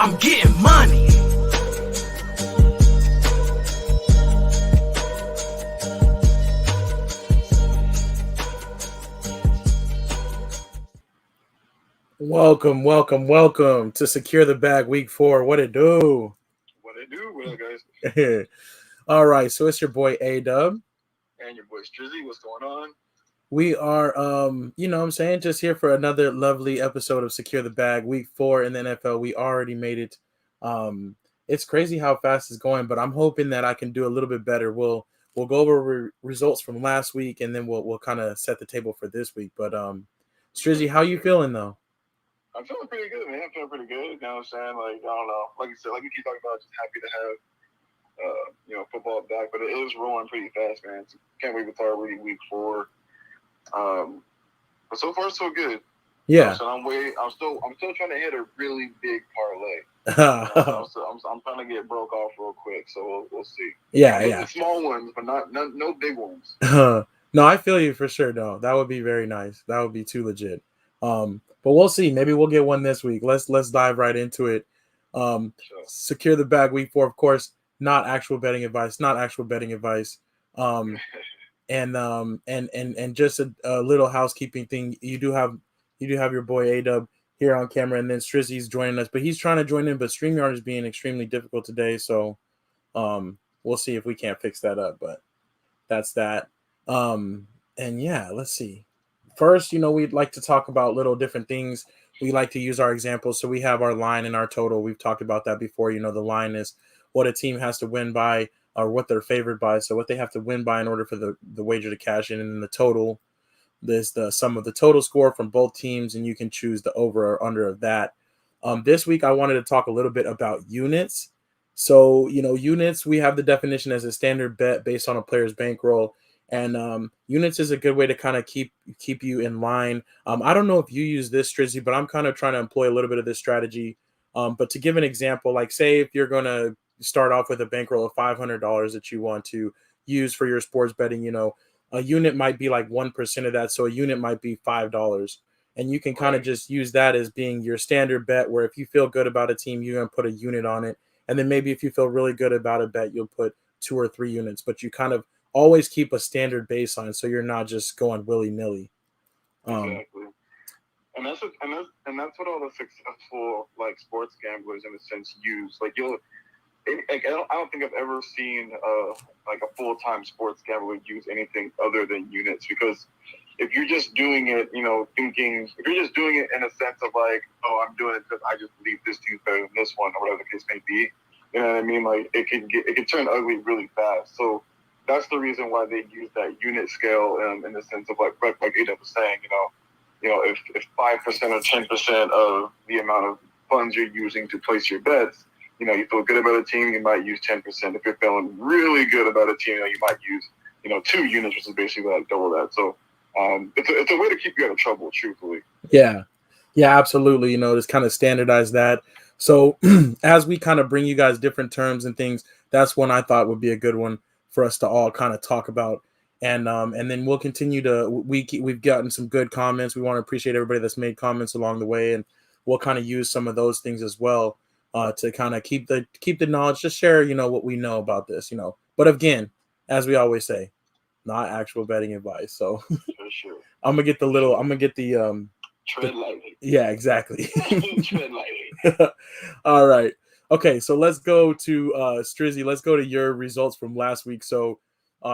I'm getting money. Welcome to Secure the Bag Week 4. What it do? What up, guys? All right, so it's your boy AW. And your boy Strizzy. What's going on? We are, what I'm saying, just here for another lovely episode of Secure the Bag Week 4 in the NFL. We already made it. It's crazy how fast it's going, but I'm hoping that I can do a little bit better. We'll go over results from last week, and then we'll kind of set the table for this week. But Strizzy, how you feeling though? I'm feeling pretty good, man. I'm feeling pretty good. You know what I'm saying? Like, I don't know. Like you said, like we keep talking about, just happy to have, football back. But it is rolling pretty fast, man. So can't wait to start really week 4. But so far, so good. Yeah. So I'm still trying to hit a really big parlay. I'm trying to get broke off real quick. So we'll see. Yeah. Small ones, but no big ones. No, I feel you for sure. No, that would be very nice. That would be too legit. But we'll see. Maybe we'll get one this week. Let's dive right into it. Sure. Secure the Bag Week 4, of course. Not actual betting advice. And just a little housekeeping thing. You do have your boy AW here on camera, and then Strizzy's joining us, but he's trying to join in. But StreamYard is being extremely difficult today, so we'll see if we can't fix that up. But that's that. And yeah, let's see. First, we'd like to talk about little different things. We like to use our examples. So we have our line and our total. We've talked about that before. The line is what a team has to win by or what they're favored by. So what they have to win by in order for the wager to cash in. And the total is the sum of the total score from both teams. And you can choose the over or under of that. This week, I wanted to talk a little bit about units. So, units, we have the definition as a standard bet based on a player's bankroll. And units is a good way to kind of keep you in line. I don't know if you use this, Strizzy, but I'm kind of trying to employ a little bit of this strategy. But to give an example, like say if you're going to start off with a bankroll of $500 that you want to use for your sports betting, a unit might be like 1% of that. So a unit might be $5. And you can kind of just use that as being your standard bet where if you feel good about a team, you're going to put a unit on it. And then maybe if you feel really good about a bet, you'll put 2 or 3 units. But you kind of always keep a standard baseline so you're not just going willy-nilly. Exactly. And that's what all the successful sports gamblers in a sense use. I don't think I've ever seen a full-time sports gambler use anything other than units, because if you're just doing it, if you're just doing it in a sense of I'm doing it because I just believe this team's better than this one, or whatever the case may be, you know what I mean? It can turn ugly really fast. So that's the reason why they use that unit scale in the sense of like Ada was saying, if 5% or 10% of the amount of funds you're using to place your bets, you feel good about a team, you might use 10%. If you're feeling really good about a team, you might use 2 units, which is basically double that. So it's a way to keep you out of trouble, truthfully. Yeah, absolutely. Just kind of standardize that. So as we kind of bring you guys different terms and things, that's one I thought would be a good one for us to all kind of talk about. And then we'll continue to we've gotten some good comments. We want to appreciate everybody that's made comments along the way, and we'll kind of use some of those things as well to kind of keep the knowledge, just share what we know about this. But again, as we always say, not actual betting advice. So for sure. I'm gonna get the tread lightly. Yeah, exactly. Tread lightly. All right. Okay, so let's go to Strizzy. Let's go to your results from last week. So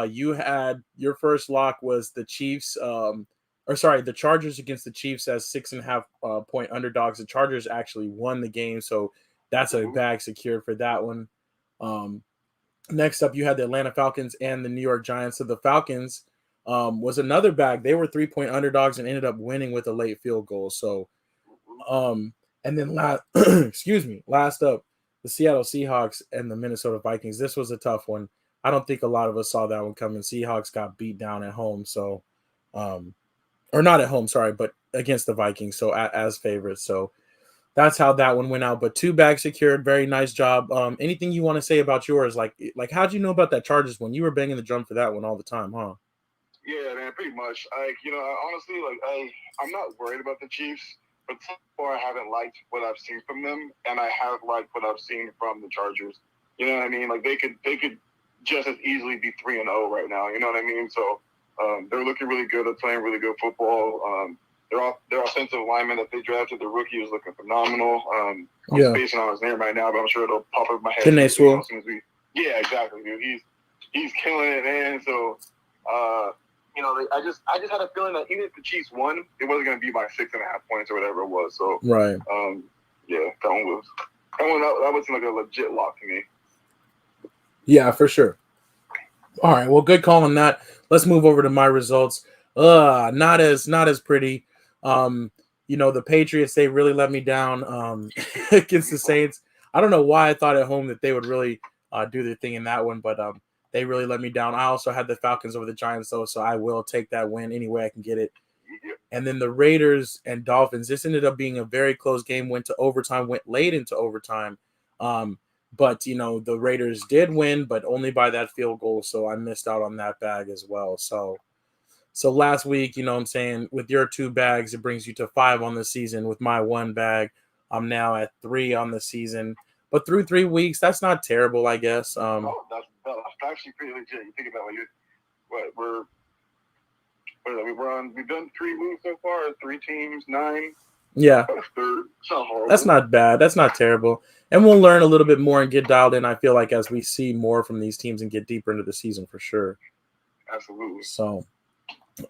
you had your first lock was the Chiefs, the Chargers against the Chiefs as 6.5 point underdogs. The Chargers actually won the game, so that's a bag secured for that one. Next up, you had the Atlanta Falcons and the New York Giants. So the Falcons was another bag. They were 3-point underdogs and ended up winning with a late field goal. So, and then last up, the Seattle Seahawks and the Minnesota Vikings. This was a tough one. I don't think a lot of us saw that one coming. Seahawks got beat down at home. So, or not at home, sorry, but against the Vikings. So as favorites. So that's how that one went out. But 2 bags secured. Very nice job. Anything you want to say about yours? Like how'd you know about that Chargers one? You were banging the drum for that one all the time, huh? Yeah, man, pretty much. Honestly, I'm not worried about the Chiefs, but so far I haven't liked what I've seen from them, and I have liked what I've seen from the Chargers. You know what I mean? Like they could just as easily be 3-0 right now. You know what I mean? So they're looking really good. They're playing really good football. Their offensive lineman that they drafted, the rookie, is looking phenomenal. I'm spacing on his name right now, but I'm sure it'll pop up in my head as soon as we. Yeah, exactly, dude. He's killing it, man. So, I just had a feeling that even if the Chiefs won, it wasn't going to be by 6.5 points or whatever it was. So, right. That was like a legit lock to me. Yeah, for sure. All right, well, good call on that. Let's move over to my results. Not as pretty. The Patriots, they really let me down against the Saints. I don't know why I thought at home that they would really do their thing in that one, but they really let me down. I also had the Falcons over the Giants, though, so I will take that win any way I can get it. And then the Raiders and Dolphins, this ended up being a very close game, went late into overtime. But, the Raiders did win, but only by that field goal, so I missed out on that bag as well. So last week, what I'm saying, with your 2 bags, it brings you to 5 on the season. With my 1 bag, I'm now at 3 on the season. But through 3 weeks, that's not terrible, I guess. That's actually pretty legit. You think about we've done 3 weeks so far, 3 teams, 9. Yeah. It's not horrible. That's not bad. That's not terrible. And we'll learn a little bit more and get dialed in, I feel like, as we see more from these teams and get deeper into the season for sure. Absolutely. So,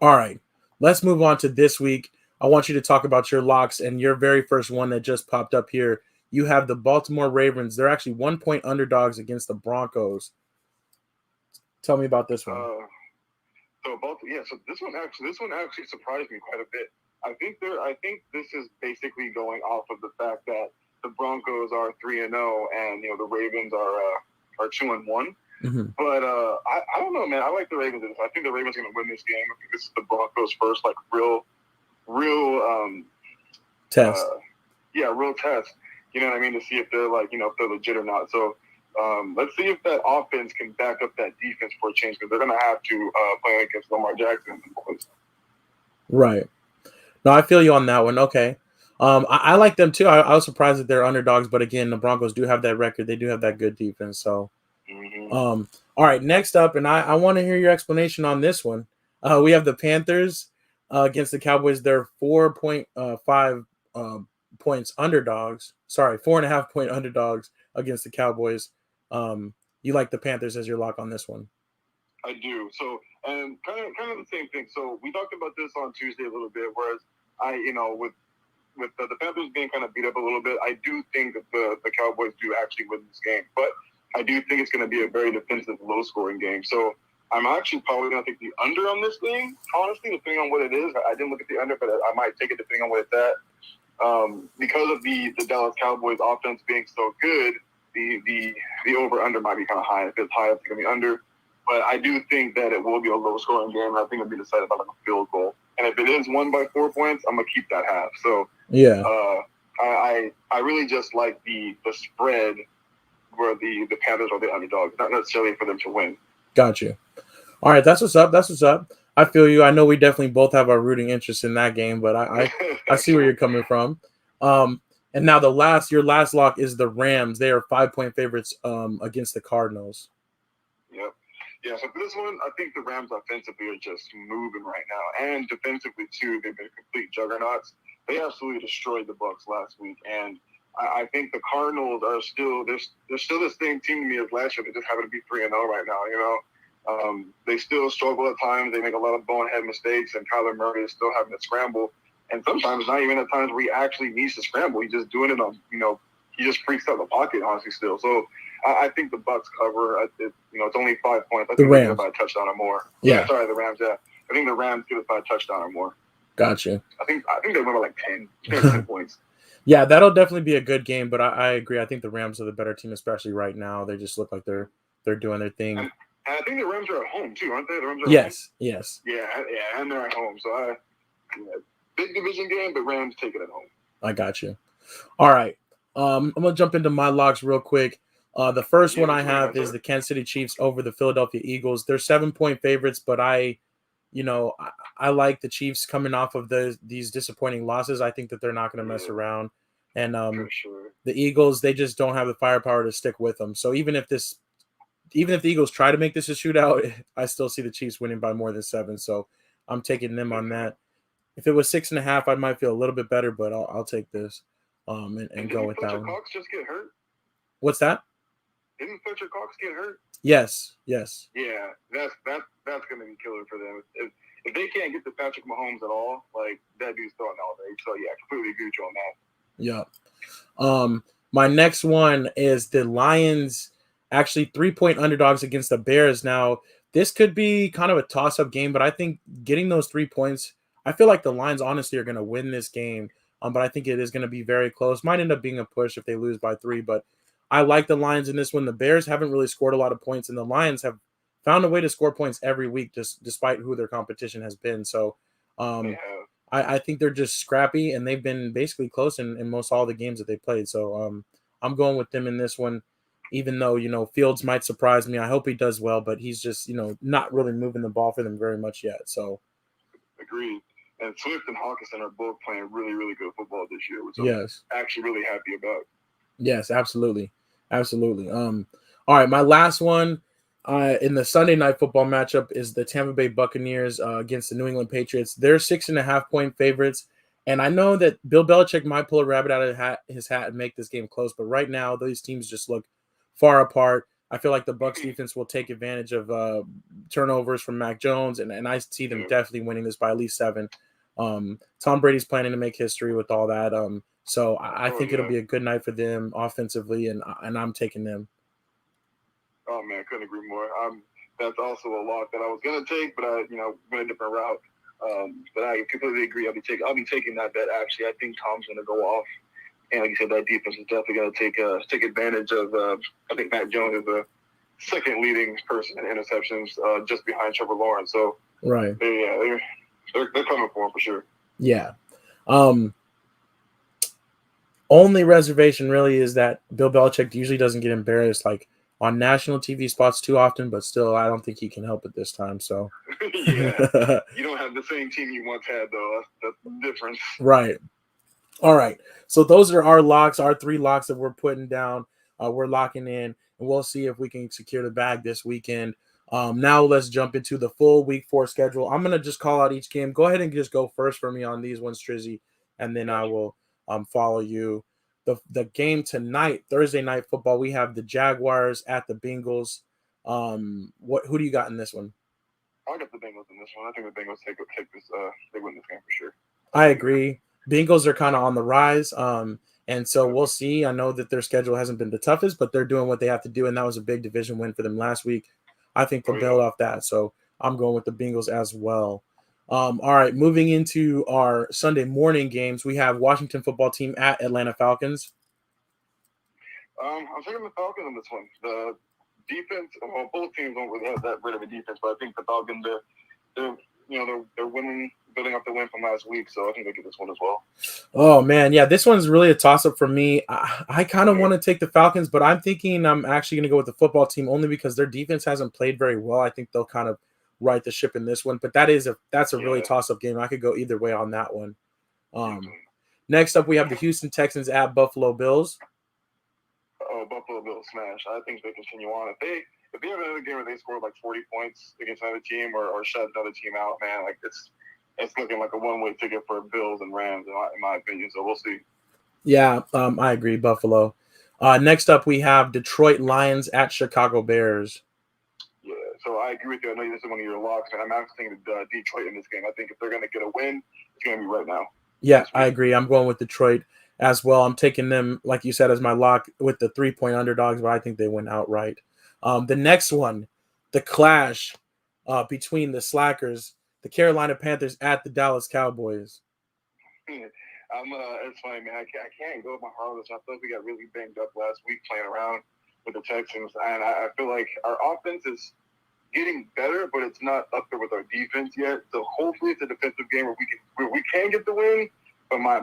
all right. Let's move on to this week. I want you to talk about your locks and your very first one that just popped up here. You have the Baltimore Ravens. They're actually 1-point underdogs against the Broncos. Tell me about this one. So this one actually surprised me quite a bit. I think this is basically going off of the fact that the Broncos are 3-0 and the Ravens are 2-1. Mm-hmm. But I don't know, man. I like the Ravens. I think the Ravens are going to win this game. I think this is the Broncos' first real test. Real test. You know what I mean, to see if they're if they're legit or not. So let's see if that offense can back up that defense for a change, because they're going to have to play against Lamar Jackson. Right. No, I feel you on that one. Okay. I like them too. I was surprised that they're underdogs, but again, the Broncos do have that record. They do have that good defense. So, all right. Next up, and I want to hear your explanation on this one. We have the Panthers against the Cowboys. They're 4.5 points underdogs. Sorry, 4.5 point underdogs against the Cowboys. You like the Panthers as your lock on this one? I do. So, and kind of the same thing. So we talked about this on Tuesday a little bit, whereas with the Panthers being kind of beat up a little bit, I do think that the Cowboys do actually win this game. But I do think it's going to be a very defensive, low-scoring game. So I'm actually probably going to take the under on this game, honestly, depending on what it is. I didn't look at the under, but I might take it depending on what it's at. Because of the Dallas Cowboys offense being so good, the over-under might be kind of high. If it's high, it's going to be under. But I do think that it will be a low-scoring game, and I think it'll be decided by a field goal. And if it is won by 4 points, I'm gonna keep that half. So yeah, I really just like the spread where the Panthers are the underdogs, not necessarily for them to win. Got you. All right, that's what's up. I feel you. I know we definitely both have our rooting interest in that game, but I see where you're coming from. And now your last lock is the Rams. They are 5-point favorites against the Cardinals. Yep. Yeah, so for this one, I think the Rams offensively are just moving right now. And defensively, too, they've been complete juggernauts. They absolutely destroyed the Bucs last week. And I think the Cardinals are still – they're still the same team to me as last year. They just happen to be 3-0 right now, They still struggle at times. They make a lot of bonehead mistakes, and Kyler Murray is still having to scramble. And sometimes not even at times where he actually needs to scramble. He's just doing it on, he just freaks out in the pocket, honestly, still. So I think the Bucs cover. It's only 5 points. I think they get it by a touchdown or more. Yeah. Sorry, the Rams. Yeah, I think the Rams get it by a touchdown or more. Gotcha. I think they win by like 10 points. Yeah, that'll definitely be a good game. But I agree. I think the Rams are the better team, especially right now. They just look like they're doing their thing. And I think the Rams are at home too, aren't they? The Rams are yes. Yeah, and they're at home. So big division game, but Rams take it at home. I got you. All right. I'm gonna jump into my locks real quick. The first one I have is the Kansas City Chiefs over the Philadelphia Eagles. They're 7-point favorites, but I I like the Chiefs coming off of these disappointing losses. I think that they're not going to mess Yeah, around, and for sure. the Eagles, they just don't have the firepower to stick with them. So even if the Eagles try to make this a shootout, I still see the Chiefs winning by more than 7. So I'm taking them on that. If it was 6.5, I might feel a little bit better, but I'll take this, and And go didn't with that Fletcher one. Cox just get hurt? What's that? Didn't Fletcher Cox get hurt? Yes, yes. Yeah, that's gonna be killer for them. If they can't get to Patrick Mahomes at all, like that dude's throwing all day. So yeah, I completely agree with you on that. Yeah. My next one is the Lions actually 3-point underdogs against the Bears. Now, this could be kind of a toss-up game, but I think getting those 3 points, I feel like the Lions honestly are going to win this game. But I think it is going to be very close. Might end up being a push if they lose by 3, but I like the Lions in this one. The Bears haven't really scored a lot of points, and the Lions have found a way to score points every week, just despite who their competition has been. So, They um, have. I think they're just scrappy, and they've been basically close in most all the games that they played. So I'm going with them in this one, even though Fields might surprise me. I hope he does well, but he's just not really moving the ball for them very much yet. So Agreed. And Swift and Hawkinson are both playing really, really good football this year, which I'm yes, actually really happy about. yes, absolutely, absolutely. All right, my last one. In the Sunday night football matchup is the Tampa Bay Buccaneers against the New England Patriots. They're 6.5-point favorites, and I know that Bill Belichick might pull a rabbit out of his hat and make this game close. But right now, these teams just look far apart. I feel like the Bucs defense will take advantage of turnovers from Mac Jones, and I see them Yeah. definitely winning this by at least 7. Tom Brady's planning to make history with all that. So I Oh think it'll yeah. be a good night for them offensively, and I'm taking them. Oh man, couldn't agree more. That's also a lock that I was gonna take, but I went a different route. But I completely agree. I'll be taking that bet. Actually, I think Tom's gonna go off, and like you said, that defense is definitely gonna take advantage of. I think Matt Jones is the second leading person in interceptions, just behind Trevor Lawrence. So Right. they're coming for him for sure. Yeah. Only reservation really is that Bill Belichick usually doesn't get embarrassed like on national TV spots too often, but still, I don't think he can help it this time. So, Yeah, you don't have the same team you once had though. That's the difference. right. All right. So those are our locks, our 3 locks that we're putting down. We're locking in, and we'll see if we can secure the bag this weekend. Now let's jump into the full week 4 schedule. I'm gonna just call out each game. Go ahead and just go first for me on these ones, Strizzy, and then I Gotcha. will follow you. The game tonight, Thursday night football, we have the Jaguars at the Bengals. Who do you got in this one? I got the Bengals in this one. I think the Bengals take this. They win this game for sure. I agree. Bengals are kind of on the rise. And so Yep. we'll see. I know that their schedule hasn't been the toughest, but they're doing what they have to do, and that was a big division win for them last week. I think they'll Oh yeah. build off that. So I'm going with the Bengals as well. All right, moving into our Sunday morning games, we have Washington football team at Atlanta Falcons. I'm taking the Falcons in this one. The defense. Well, both teams don't really have that great of a defense, but I think the Falcons they're winning, building up the win from last week, so I think they get this one as well. Oh man, yeah, this one's really a toss-up for me. I kind of Yeah. want to take the Falcons, but I'm thinking I'm actually going to go with the football team only because their defense hasn't played very well. I think they'll kind of right the ship in this one, but that's a really Yeah. toss-up game. I could go either way on that one. Um, Definitely. Next up, we have the Houston Texans at Buffalo Bills. Oh, Buffalo Bills smash. I think they continue on. If they have another game where they score like 40 points against another team or shut another team out, man, like it's looking like a one-way ticket for Bills and Rams in my opinion. So we'll see. Yeah, I agree, Buffalo. Next up, we have Detroit Lions at Chicago Bears. Yeah, so I agree with you. I know this is one of your locks, and I'm actually thinking Detroit in this game. I think if they're going to get a win, it's going to be right now. Yeah, I agree. I'm going with Detroit as well. I'm taking them, like you said, as my lock with the 3-point underdogs, but I think they win outright. The next one, the clash between the Slackers, the Carolina Panthers at the Dallas Cowboys. It's funny, man. I can't go with my heart on this. I feel like we got really banged up last week playing around with the Texans, and I feel like our offense is getting better, but it's not up there with our defense yet. So hopefully it's a defensive game where we can get the win. But my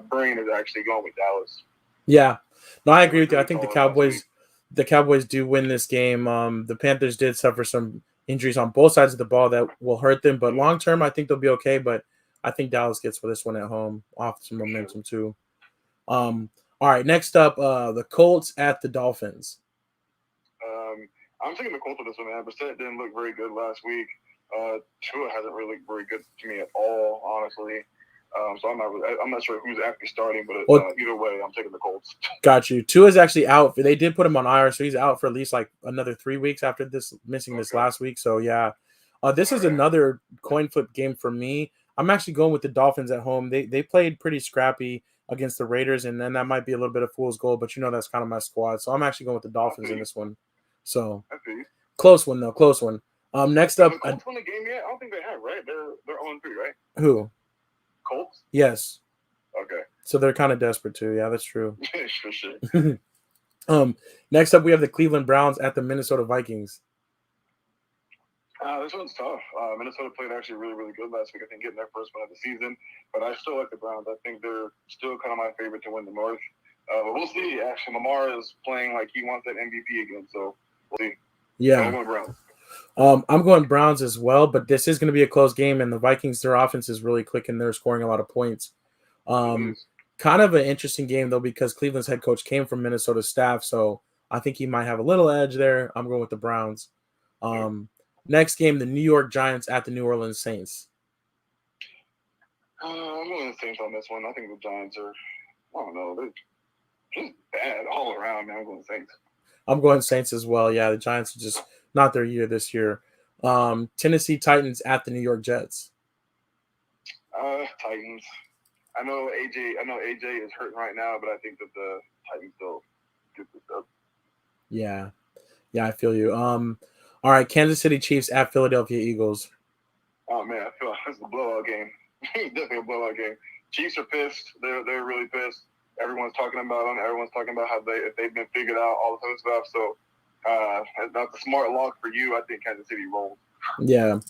brain is actually going with Dallas. Yeah, no, I agree with you. I Really think solid last week. The Cowboys do win this game. The Panthers did suffer some injuries on both sides of the ball that will hurt them. But long term, I think they'll be okay. But I think Dallas gets for this one at home off some momentum too. All right, next up, the Colts at the Dolphins. I'm taking the Colts with this one, man. Brissett didn't look very good last week. Tua hasn't really looked very good to me at all, honestly. So I'm not sure who's actually starting, but either way, I'm taking the Colts. Got you. Tua's actually out. They did put him on IR, so he's out for at least like another 3 weeks after missing this last week. So yeah, this is another coin flip game for me. I'm actually going with the Dolphins at home. They played pretty scrappy against the Raiders, and then that might be a little bit of fool's gold, but that's kind of my squad. So I'm actually going with the Dolphins in this one. So close one though, close one. Next up, the Colts won the game yet? I don't think they have, right? They're 0-3, right? Who? Colts? Yes. Okay. So they're kind of desperate too. Yeah, that's true. For sure. Next up we have the Cleveland Browns at the Minnesota Vikings. This one's tough. Minnesota played actually really, really good last week. I think getting their first win of the season, but I still like the Browns. I think they're still kind of my favorite to win the North. But we'll see. Actually, Lamar is playing like he wants that MVP again, so we'll see. Yeah. I'm going Browns. I'm going Browns as well, but this is going to be a close game, and the Vikings, their offense is really clicking. They're scoring a lot of points. Kind of an interesting game, though, because Cleveland's head coach came from Minnesota staff, so I think he might have a little edge there. I'm going with the Browns. Next game, the New York Giants at the New Orleans Saints. I'm going with the Saints on this one. I think the Giants are, I don't know, they're just bad all around, man. I'm going Saints. I'm going Saints as well. Yeah, the Giants are just not their year this year. Tennessee Titans at the New York Jets. Titans. I know AJ is hurting right now, but I think that the Titans still get this up. Yeah, I feel you. All right, Kansas City Chiefs at Philadelphia Eagles. Oh man, I feel like this is a blowout game. Definitely a blowout game. Chiefs are pissed. They're really pissed. Everyone's talking about them. Everyone's talking about how they've been figured out, all this other stuff. So that's a smart lock for you. I think Kansas City rolls. Yeah.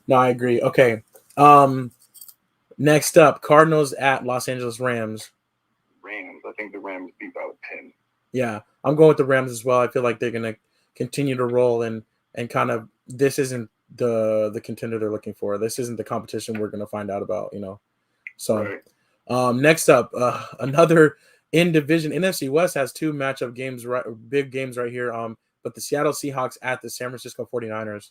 No, I agree. Okay. Next up, Cardinals at Los Angeles Rams. Rams. I think the Rams beat by 10. Yeah, I'm going with the Rams as well. I feel like they're going to continue to roll and kind of this isn't the contender they're looking for. This isn't the competition we're going to find out about, So next up, another in division. NFC West has two matchup games, big games right here. But the Seattle Seahawks at the San Francisco 49ers.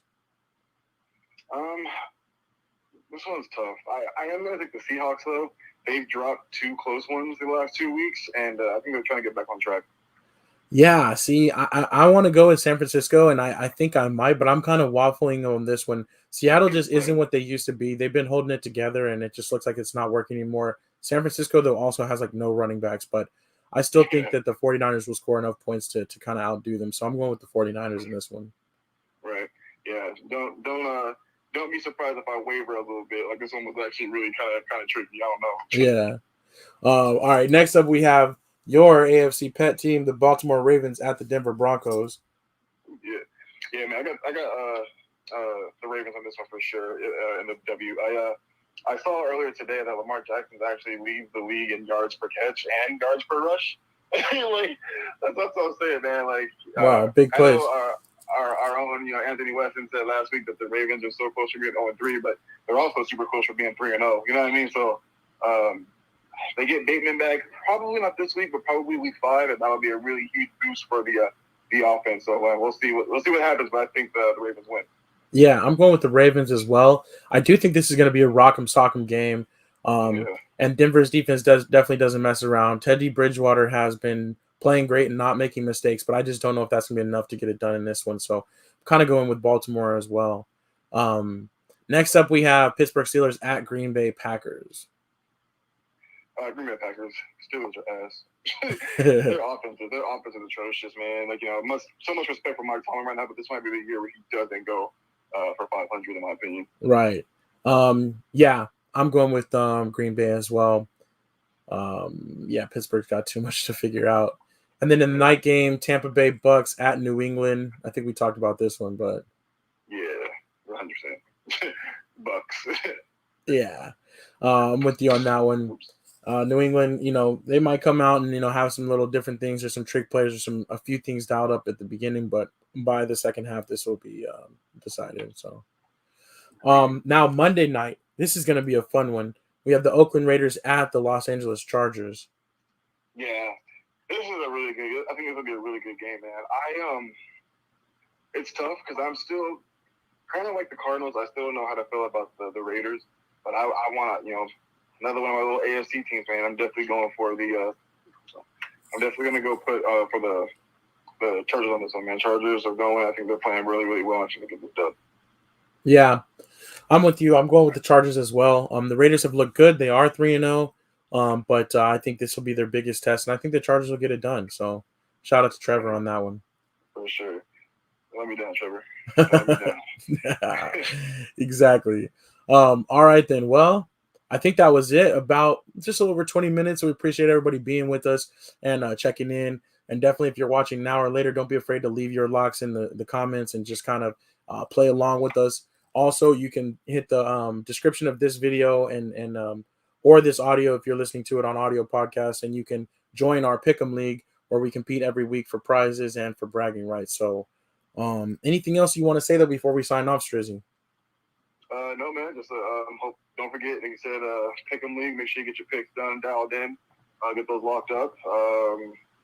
This one's tough. I am going to take the Seahawks, though. They've dropped two close ones in the last 2 weeks, and I think they're trying to get back on track. Yeah, see, I want to go with San Francisco, and I think I might, but I'm kind of waffling on this one. Seattle just isn't what they used to be. They've been holding it together, and it just looks like it's not working anymore. San Francisco, though, also has like no running backs, but I still think that the 49ers will score enough points to kind of outdo them. So I'm going with the 49ers in this one. Right. Yeah. Don't be surprised if I waver a little bit. Like this one was actually really kind of tricky. I don't know. Yeah. All right. Next up, we have your AFC pet team, the Baltimore Ravens at the Denver Broncos. Yeah, man. I got the Ravens on this one for sure. In the W. I saw earlier today that Lamar Jackson actually leads the league in yards per catch and yards per rush. Like that's what I'm saying, man. Like wow, big plays. Our own, Anthony Weston said last week that the Ravens are so close to being 0-3, but they're also super close to being 3-0. You know what I mean? So they get Bateman back, probably not this week, but probably week 5, and that'll be a really huge boost for the offense. So we'll see what happens, but I think the Ravens win. Yeah, I'm going with the Ravens as well. I do think this is going to be a rock'em sock'em game. And Denver's defense definitely doesn't mess around. Teddy Bridgewater has been playing great and not making mistakes, but I just don't know if that's going to be enough to get it done in this one. So I'm kind of going with Baltimore as well. Next up, we have Pittsburgh Steelers at Green Bay Packers. Green Bay Packers. Steelers are ass. Their offense is atrocious, man. Like, so much respect for Mike Tomlin right now, but this might be the year where he doesn't go for 500, in my opinion. Right. Yeah, I'm going with Green Bay as well. Yeah, Pittsburgh's got too much to figure out. And then in the night game, Tampa Bay Bucks at New England. I think we talked about this one, but yeah, 100%. Bucks. Yeah, I'm with you on that one. New England, they might come out and have some little different things or some trick plays or a few things dialed up at the beginning, but by the second half, this will be decided. So, now Monday night, this is going to be a fun one. We have the Oakland Raiders at the Los Angeles Chargers. Yeah, this is a really good. I think it's gonna be a really good game, man. It's tough because I'm still kind of like the Cardinals. I still don't know how to feel about the Raiders, but I want to, another one of my little AFC teams, man. I'm definitely going for the. I'm definitely gonna go put for the Chargers on this one, man. Chargers are going. I think they're playing really, really well. I should get this done. Yeah, I'm with you. I'm going with the Chargers as well. The Raiders have looked good. They are 3-0. But I think this will be their biggest test, and I think the Chargers will get it done. So, shout out to Trevor on that one. For sure. Let me down, Trevor. Let me down. Exactly. All right then. Well, I think that was it. About just over 20 minutes. So we appreciate everybody being with us and checking in. And definitely, if you're watching now or later, don't be afraid to leave your locks in the comments and just kind of play along with us. Also, you can hit the description of this video and or this audio if you're listening to it on audio podcast, and you can join our Pick'em League where we compete every week for prizes and for bragging rights. So, anything else you want to say though before we sign off, Strizzy? No, man. Just don't forget, like you said, Pick'em League. Make sure you get your picks done, dialed in, get those locked up.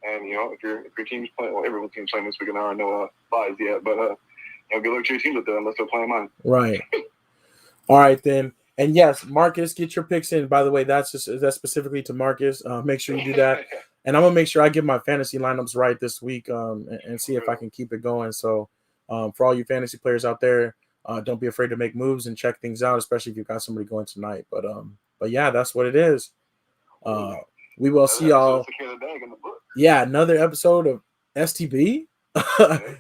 And if your team's playing, well, everyone's team's playing this weekend. There are no buys yet, but good luck to your teams up there unless they're playing mine. Right. All right then. And yes, Marcus, get your picks in. By the way, that's specifically to Marcus. Make sure you do that. And I'm gonna make sure I get my fantasy lineups right this week, and see if I can keep it going. So, for all you fantasy players out there, don't be afraid to make moves and check things out, especially if you've got somebody going tonight. But yeah, that's what it is. We will see y'all. Yeah, another episode of STB.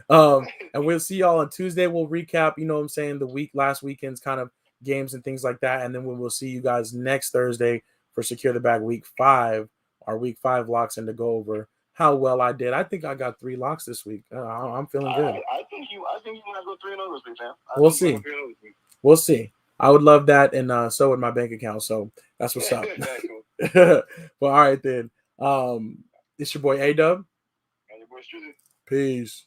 And we'll see y'all on Tuesday. We'll recap, the last weekend's kind of games and things like that. And then we will see you guys next Thursday for Secure the Bag Week 5, our Week 5 locks, and to go over how well I did. I think I got 3 locks this week. I'm feeling good. I think you might go 3-0 this week, man. We'll see. We'll see. I would love that, and so would my bank account. So that's what's up. But all right then. It's your boy AW. And your boy Strizzy. Peace.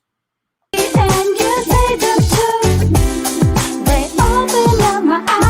And you say the truth. They open up my eyes.